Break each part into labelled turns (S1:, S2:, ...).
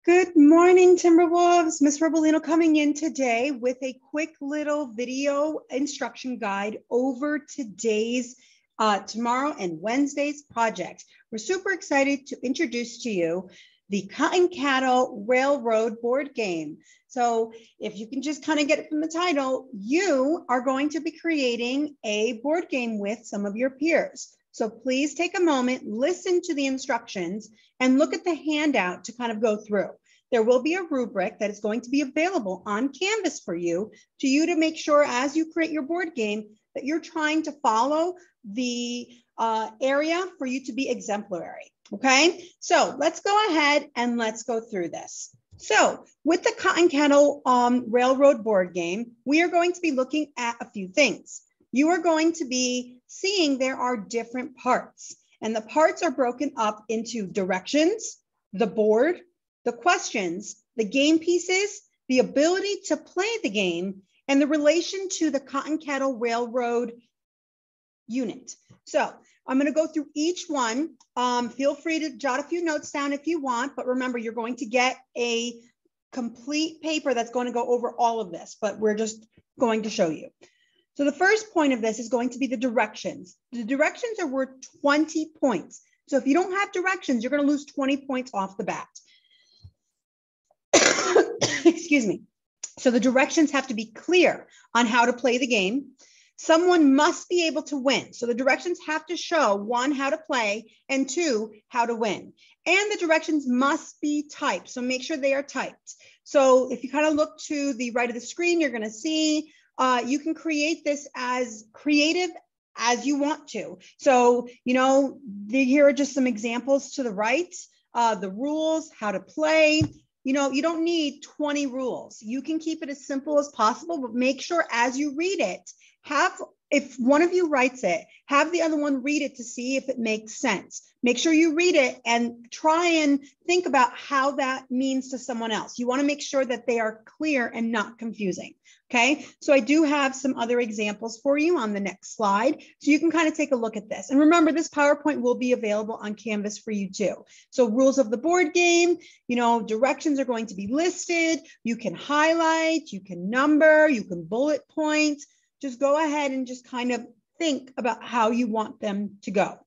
S1: Good morning, Timberwolves. Miss Robolino coming in today with a quick little video instruction guide over today's, tomorrow and Wednesday's project. We're super excited to introduce to you the Cotton Cattle Railroad board game. So if you can just kind of get it from the title, you are going to be creating a board game with some of your peers. So please take a moment, listen to the instructions, and look at the handout to kind of go through. There will be a rubric that is going to be available on Canvas for you to make sure as you create your board game that you're trying to follow the area for you to be exemplary. Okay, so let's go ahead and let's go through this. So with the Cotton Cattle Railroad board game, we are going to be looking at a few things. You are going to be seeing there are different parts, and the parts are broken up into directions, the board, the questions, the game pieces, the ability to play the game, and the relation to the Cotton Cattle Railroad unit. So I'm going to go through each one. Feel free to jot a few notes down if you want, but remember, you're going to get a complete paper that's going to go over all of this, but we're just going to show you. So the first point of this is going to be the directions. The directions are worth 20 points. So if you don't have directions, you're going to lose 20 points off the bat. Excuse me. So the directions have to be clear on how to play the game. Someone must be able to win. So the directions have to show, one, how to play, and two, how to win. And the directions must be typed. So make sure they are typed. So if you kind of look to the right of the screen, you're going to see you can create this as creative as you want to. So, here are just some examples to the right, the rules, how to play. You don't need 20 rules. You can keep it as simple as possible, but make sure as you read it, if one of you writes it, have the other one read it to see if it makes sense. Make sure you read it and try and think about how that means to someone else. You want to make sure that they are clear and not confusing. Okay, so I do have some other examples for you on the next slide, so you can kind of take a look at this. And remember, this PowerPoint will be available on Canvas for you too. So rules of the board game, directions are going to be listed. You can highlight, you can number, you can bullet point. Just go ahead and just kind of think about how you want them to go.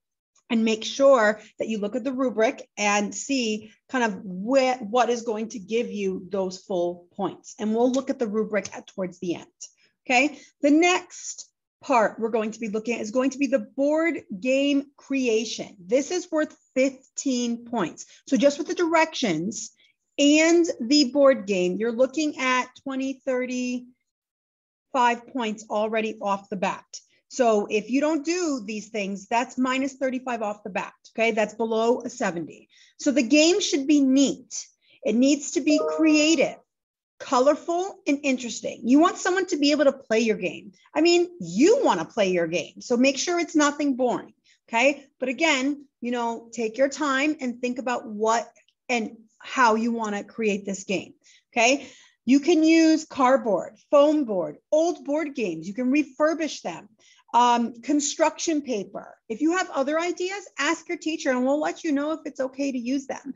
S1: And make sure that you look at the rubric and see kind of what is going to give you those full points. And we'll look at the rubric towards the end. Okay, the next part we're going to be looking at is going to be the board game creation. This is worth 15 points. So just with the directions and the board game, you're looking at 20, 35 points already off the bat. So if you don't do these things, that's minus 35 off the bat, okay? That's below a 70. So the game should be neat. It needs to be creative, colorful, and interesting. You want someone to be able to play your game. I mean, you want to play your game, so make sure it's nothing boring, okay? But again, take your time and think about what and how you want to create this game, okay? You can use cardboard, foam board, old board games. You can refurbish them. Construction paper. If you have other ideas, ask your teacher and we'll let you know if it's okay to use them.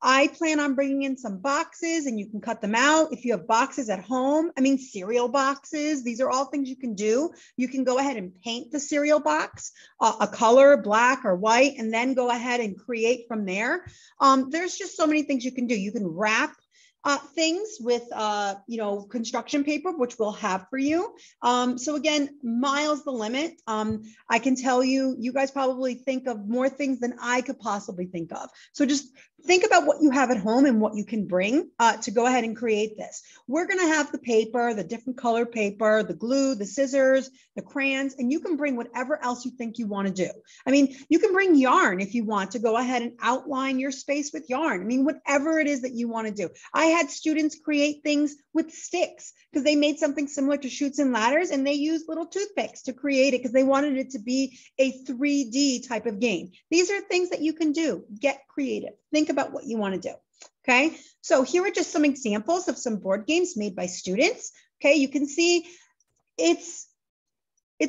S1: I plan on bringing in some boxes and you can cut them out. If you have boxes at home, cereal boxes, these are all things you can do. You can go ahead and paint the cereal box, a color, black or white, and then go ahead and create from there. There's just so many things you can do. You can wrap things with, construction paper, which we'll have for you. So again, miles the limit. I can tell you, you guys probably think of more things than I could possibly think of. So just think about what you have at home and what you can bring to go ahead and create this. We're going to have the paper, the different color paper, the glue, the scissors, the crayons, and you can bring whatever else you think you want to do. You can bring yarn if you want to go ahead and outline your space with yarn. Whatever it is that you want to do. I had students create things with sticks because they made something similar to Chutes and Ladders and they used little toothpicks to create it because they wanted it to be a 3D type of game. These are things that you can do. Get creative. Think about what you want to do. Okay, so here are just some examples of some board games made by students. Okay, you can see it's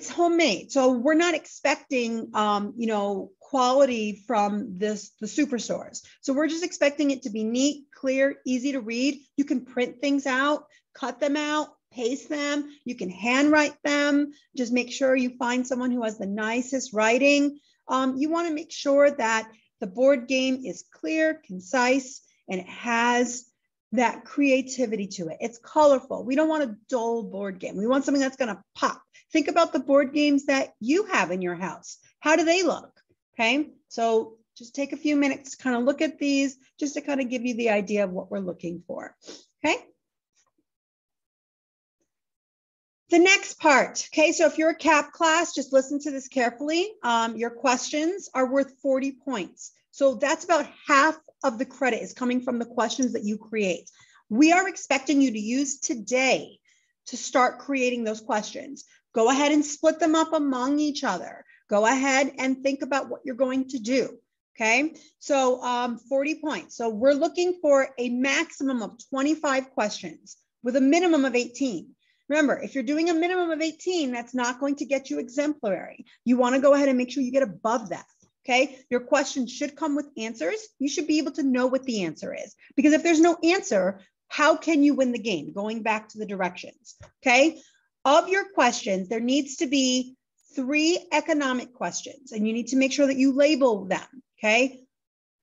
S1: homemade, so we're not expecting quality from the superstores. So we're just expecting it to be neat, clear, easy to read. You can print things out, cut them out, paste them. You can handwrite them. Just make sure you find someone who has the nicest writing. You want to make sure that the board game is clear, concise, and it has that creativity to it. It's colorful. We don't want a dull board game. We want something that's going to pop. Think about the board games that you have in your house. How do they look? Okay, so just take a few minutes to kind of look at these just to kind of give you the idea of what we're looking for. Okay. The next part, okay, so if you're a CAP class, just listen to this carefully. Your questions are worth 40 points. So that's about half of the credit is coming from the questions that you create. We are expecting you to use today to start creating those questions. Go ahead and split them up among each other. Go ahead and think about what you're going to do, okay? So 40 points. So we're looking for a maximum of 25 questions with a minimum of 18. Remember, if you're doing a minimum of 18, that's not going to get you exemplary. You want to go ahead and make sure you get above that. Okay, your questions should come with answers. You should be able to know what the answer is, because if there's no answer, how can you win the game? Going back to the directions. Okay, of your questions, there needs to be 3 economic questions, and you need to make sure that you label them. Okay,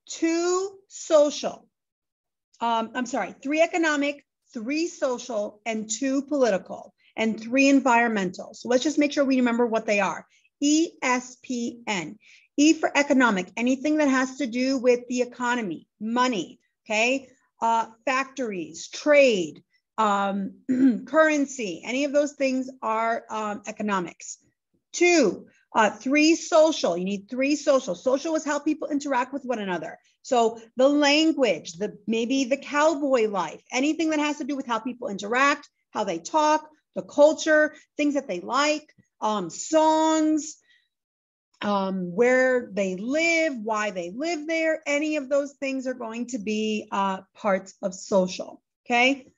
S1: 2 social. 3 economic, 3 social, and 2 political, and 3 environmental. So let's just make sure we remember what they are. ESPN. E for economic, anything that has to do with the economy, money, okay? Factories, trade, currency, any of those things are economics. 2, 3 social, you need 3 social. Social is how people interact with one another. So the language, maybe the cowboy life, anything that has to do with how people interact, how they talk, the culture, things that they like, songs, where they live, why they live there, any of those things are going to be parts of social, okay?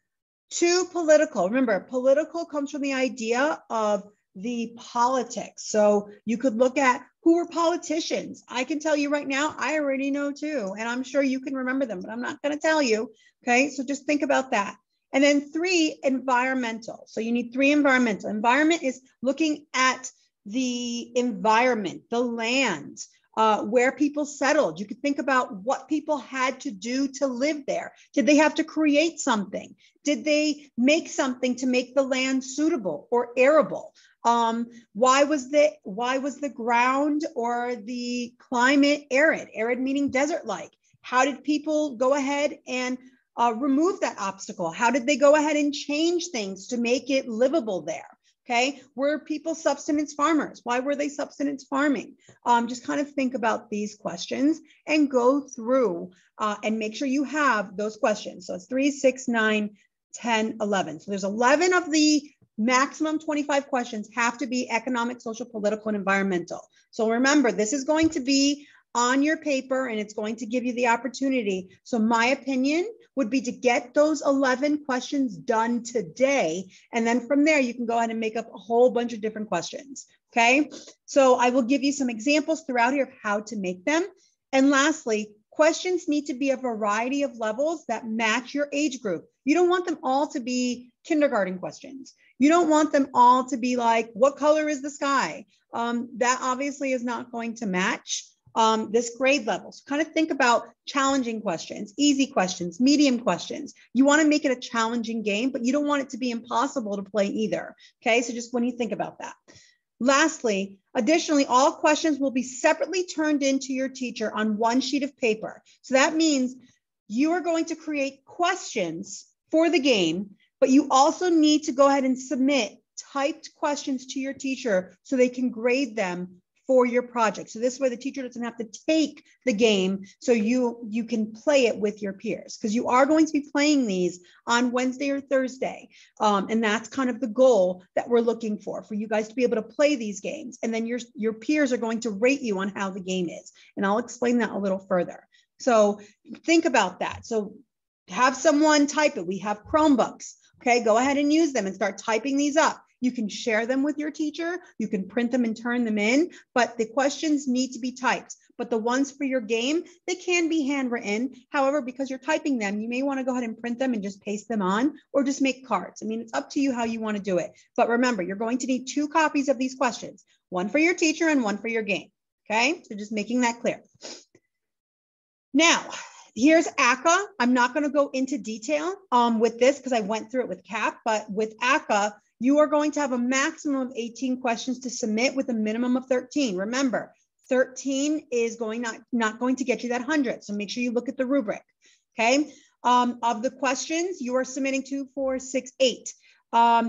S1: 2, political. Remember, political comes from the idea of the politics. So you could look at who are politicians. I can tell you right now, I already know 2, and I'm sure you can remember them, but I'm not going to tell you, okay? So just think about that. And then 3, environmental. So you need 3 environmental. Environment is looking at the environment, the land, where people settled. You could think about what people had to do to live there. Did they have to create something? Did they make something to make the land suitable or arable? Why was the ground or the climate arid? Arid meaning desert-like. How did people go ahead and remove that obstacle? How did they go ahead and change things to make it livable there? Okay, were people subsistence farmers? Why were they subsistence farming? Just kind of think about these questions and go through and make sure you have those questions. So it's 3, 6, 9, 10, 11. So there's 11 of the maximum 25 questions have to be economic, social, political, and environmental. So remember, this is going to be on your paper and it's going to give you the opportunity. So my opinion would be to get those 11 questions done today. And then from there, you can go ahead and make up a whole bunch of different questions. Okay. So I will give you some examples throughout here of how to make them. And lastly, questions need to be a variety of levels that match your age group. You don't want them all to be kindergarten questions. You don't want them all to be like, what color is the sky? That obviously is not going to match this grade level. So kind of think about challenging questions, easy questions, medium questions. You want to make it a challenging game, but you don't want it to be impossible to play either. Okay, so just when you think about that. Lastly, additionally, all questions will be separately turned into your teacher on one sheet of paper. So that means you are going to create questions for the game, but you also need to go ahead and submit typed questions to your teacher so they can grade them for your project. So this way the teacher doesn't have to take the game, so you can play it with your peers, because you are going to be playing these on Wednesday or Thursday. And that's kind of the goal that we're looking for you guys to be able to play these games. And then your peers are going to rate you on how the game is. And I'll explain that a little further. So think about that. So have someone type it. We have Chromebooks. Okay, go ahead and use them and start typing these up. You can share them with your teacher. You can print them and turn them in, but the questions need to be typed. But the ones for your game, they can be handwritten. However, because you're typing them, you may want to go ahead and print them and just paste them on, or just make cards. I mean, it's up to you how you want to do it. But remember, you're going to need 2 copies of these questions, one for your teacher and one for your game. Okay, so just making that clear. Now, here's ACCA. I'm not going to go into detail with this because I went through it with CAP, but with ACCA, you are going to have a maximum of 18 questions to submit with a minimum of 13. Remember, 13 is not going to get you that 100. So make sure you look at the rubric. Okay. Of the questions, you are submitting 2, 4, 6, 8.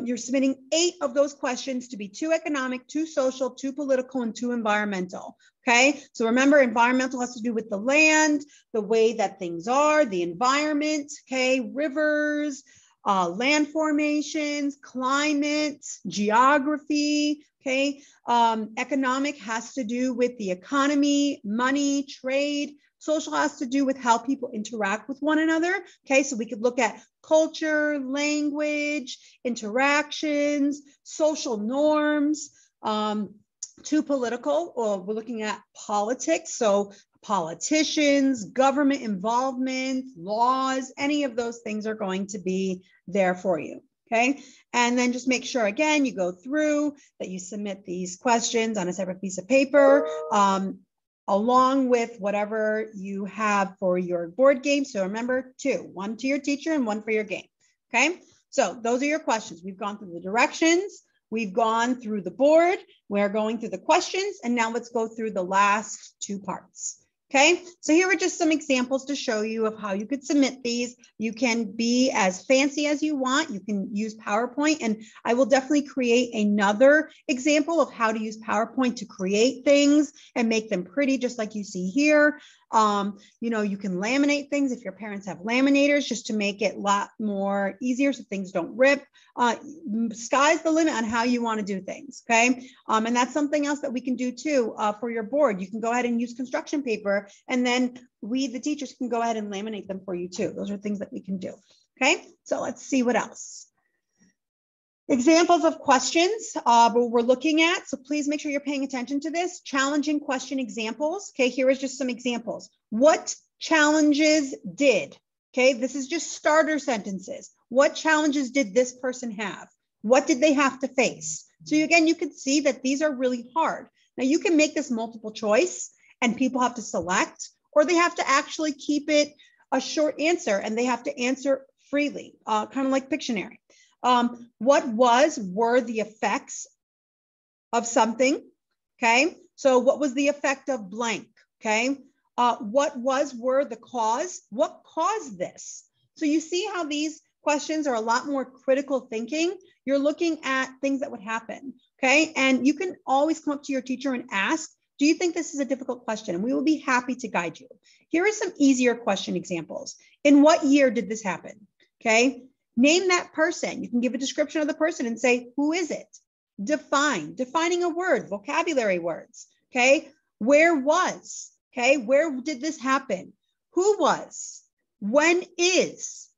S1: You're submitting 8 of those questions to be 2 economic, 2 social, 2 political, and 2 environmental. Okay. So remember, environmental has to do with the land, the way that things are, the environment. Okay. Rivers, land formations, climate, geography. Okay. Economic has to do with the economy, money, trade. Social has to do with how people interact with one another. Okay. So we could look at culture, language, interactions, social norms. 2 political, or we're looking at politics. So politicians, government involvement, laws, any of those things are going to be there for you. Okay. And then just make sure, again, you go through that you submit these questions on a separate piece of paper, along with whatever you have for your board game. So remember 2, 1 to your teacher and 1 for your game. Okay. So those are your questions. We've gone through the directions. We've gone through the board. We're going through the questions. And now let's go through the last 2 parts. Okay, so here are just some examples to show you of how you could submit these. You can be as fancy as you want. You can use PowerPoint, and I will definitely create another example of how to use PowerPoint to create things and make them pretty, just like you see here. You know, you can laminate things if your parents have laminators, just to make it a lot more easier so things don't rip. Sky's the limit on how you want to do things, okay? And that's something else that we can do too for your board. You can go ahead and use construction paper, and then we, the teachers, can go ahead and laminate them for you too. Those are things that we can do, okay? So let's see what else. Examples of questions we're looking at. So please make sure you're paying attention to this. Challenging question examples. Okay, here is just some examples. What challenges did? Okay, this is just starter sentences. What challenges did this person have? What did they have to face? So again, you can see that these are really hard. Now you can make this multiple choice and people have to select, or they have to actually keep it a short answer and they have to answer freely, kind of like Pictionary. What were the effects of something? Okay, so what was the effect of blank? Okay, what were the cause? What caused this? So you see how these questions are a lot more critical thinking. You're looking at things that would happen. Okay, and you can always come up to your teacher and ask, do you think this is a difficult question? And we will be happy to guide you. Here are some easier question examples. In what year did this happen? Okay. Name that person. You can give a description of the person and say, who is it? Defining a word, vocabulary words. Okay. Where was? Okay. Where did this happen? Who was? When is?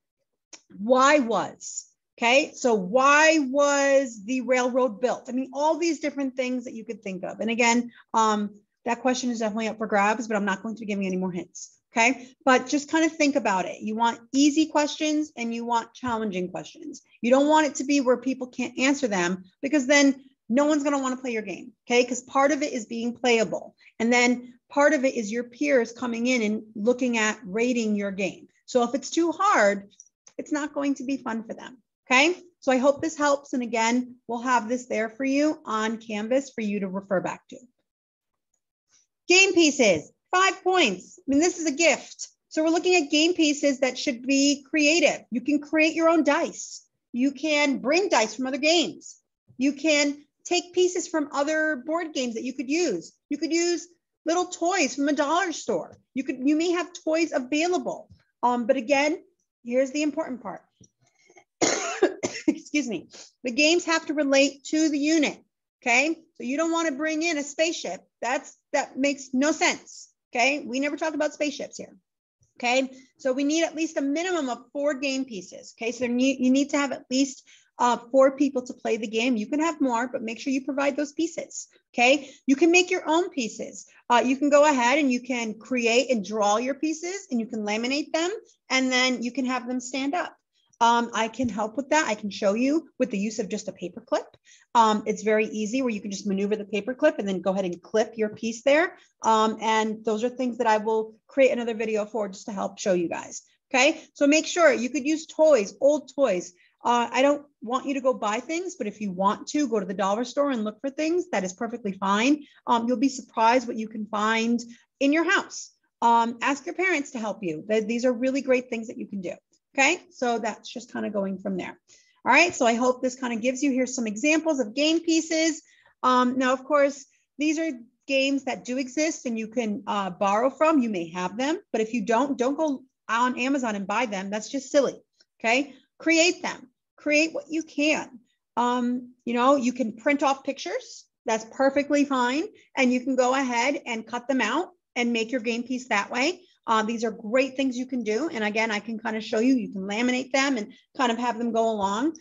S1: Why was? Okay. So why was the railroad built? I mean, all these different things that you could think of. And again, that question is definitely up for grabs, but I'm not going to be giving any more hints. Okay, but just kind of think about it. You want easy questions and you want challenging questions. You don't want it to be where people can't answer them, because then no one's going to want to play your game. Okay, because part of it is being playable. And then part of it is your peers coming in and looking at rating your game. So if it's too hard, it's not going to be fun for them. Okay, so I hope this helps. And again, we'll have this there for you on Canvas for you to refer back to. Game pieces. 5 points. I mean, this is a gift. So we're looking at game pieces that should be creative. You can create your own dice. You can bring dice from other games. You can take pieces from other board games that you could use. You could use little toys from a dollar store. You may have toys available. But again, here's the important part. Excuse me. The games have to relate to the unit. Okay. So you don't want to bring in a spaceship. That makes no sense. Okay, we never talk about spaceships here. Okay, so we need at least a minimum of 4 game pieces. Okay, so you need to have at least for people to play the game. You can have more, but make sure you provide those pieces. Okay. You can make your own pieces. You can go ahead and you can create and draw your pieces, and you can laminate them, and then you can have them stand up. I can help with that. I can show you with the use of just a paper clip. It's very easy, where you can just maneuver the paper clip and then go ahead and clip your piece there. And those are things that I will create another video for, just to help show you guys. Okay, so make sure you could use toys, old toys. I don't want you to go buy things, but if you want to go to the dollar store and look for things, that is perfectly fine. You'll be surprised what you can find in your house. Ask your parents to help you. These are really great things that you can do. Okay, so that's just kind of going from there. All right, so I hope this kind of gives you here some examples of game pieces. Now, of course, these are games that do exist and you can borrow from. You may have them, but if you don't go on Amazon and buy them. That's just silly. Okay, create them. Create what you can. You know, you can print off pictures. That's perfectly fine. And you can go ahead and cut them out and make your game piece that way. These are great things you can do. And again, I can kind of show you, you can laminate them and kind of have them go along.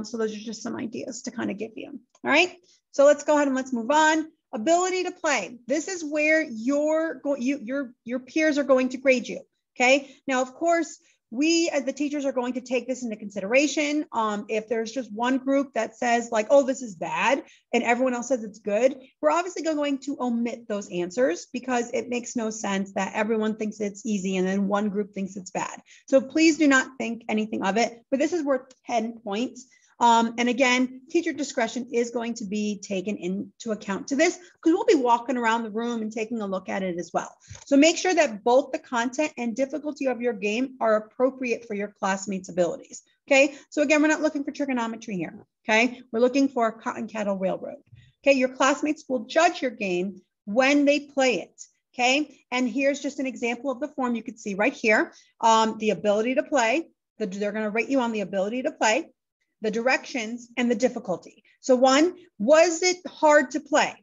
S1: So those are just some ideas to kind of give you. All right, so let's go ahead and let's move on. Ability to play. This is where your peers are going to grade you. Okay, now, of course, we as the teachers are going to take this into consideration. If there's just one group that says like, oh, this is bad, and everyone else says it's good, we're obviously going to omit those answers, because it makes no sense that everyone thinks it's easy and then one group thinks it's bad. So please do not think anything of it, but this is worth 10 points. And again, teacher discretion is going to be taken into account to this, because we'll be walking around the room and taking a look at it as well. So make sure that both the content and difficulty of your game are appropriate for your classmates' abilities. Okay, so again, we're not looking for trigonometry here. Okay, we're looking for cotton cattle railroad. Okay, your classmates will judge your game when they play it. Okay, and here's just an example of the form you could see right here. The ability to play, they're going to rate you on the ability to play, the directions, and the difficulty. So one, was it hard to play?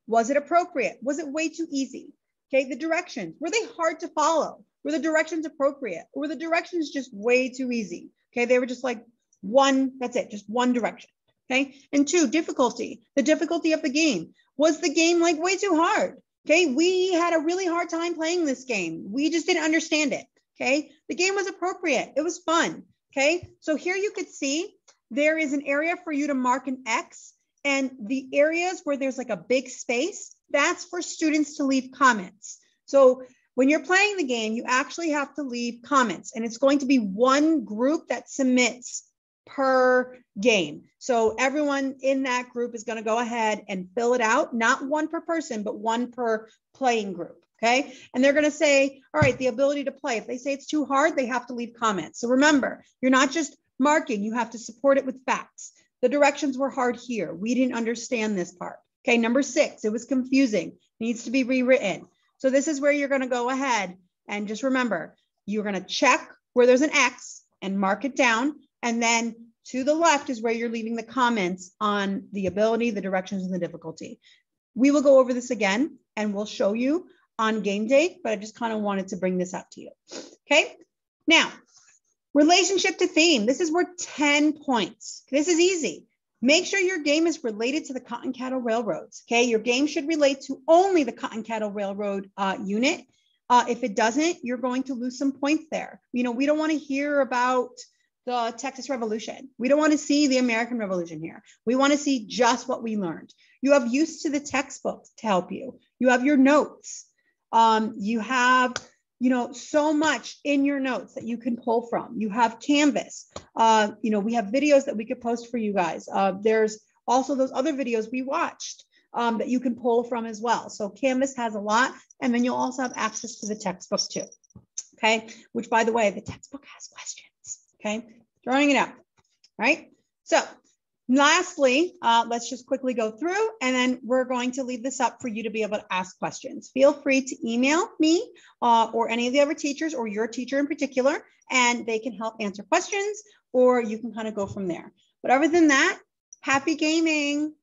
S1: Was it appropriate? Was it way too easy? Okay, the directions, were they hard to follow? Were the directions appropriate? Or were the directions just way too easy? Okay, they were just like one, that's it, just one direction. Okay, and two, difficulty, the difficulty of the game. Was the game like way too hard? Okay, we had a really hard time playing this game. We just didn't understand it. Okay, the game was appropriate. It was fun. Okay, so here you could see there is an area for you to mark an X, and the areas where there's like a big space, that's for students to leave comments. So when you're playing the game, you actually have to leave comments, and it's going to be one group that submits per game. So everyone in that group is going to go ahead and fill it out, not one per person, but one per playing group. Okay, and they're going to say, all right, the ability to play. If they say it's too hard, they have to leave comments. So remember, you're not just marking, you have to support it with facts. The directions were hard here. We didn't understand this part. Okay, number 6, it was confusing. It needs to be rewritten. So this is where you're going to go ahead and just remember, you're going to check where there's an X and mark it down. And then to the left is where you're leaving the comments on the ability, the directions, and the difficulty. We will go over this again and we'll show you on game day, but I just kind of wanted to bring this up to you. Okay, now, relationship to theme. This is worth 10 points. This is easy. Make sure your game is related to the Cotton Cattle Railroads. Okay, your game should relate to only the Cotton Cattle Railroad unit. If it doesn't, you're going to lose some points there. You know, we don't want to hear about the Texas Revolution. We don't want to see the American Revolution here. We want to see just what we learned. You have use to the textbooks to help you. You have your notes. You have, you know, so much in your notes that you can pull from. You have Canvas. You know, we have videos that we could post for you guys. There's also those other videos we watched that you can pull from as well. So Canvas has a lot, and then you'll also have access to the textbook too. Okay, which, by the way, the textbook has questions. Okay, throwing it out. All right. So lastly, let's just quickly go through, and then we're going to leave this up for you to be able to ask questions. Feel free to email me or any of the other teachers, or your teacher in particular, and they can help answer questions, or you can kind of go from there. But other than that, happy gaming.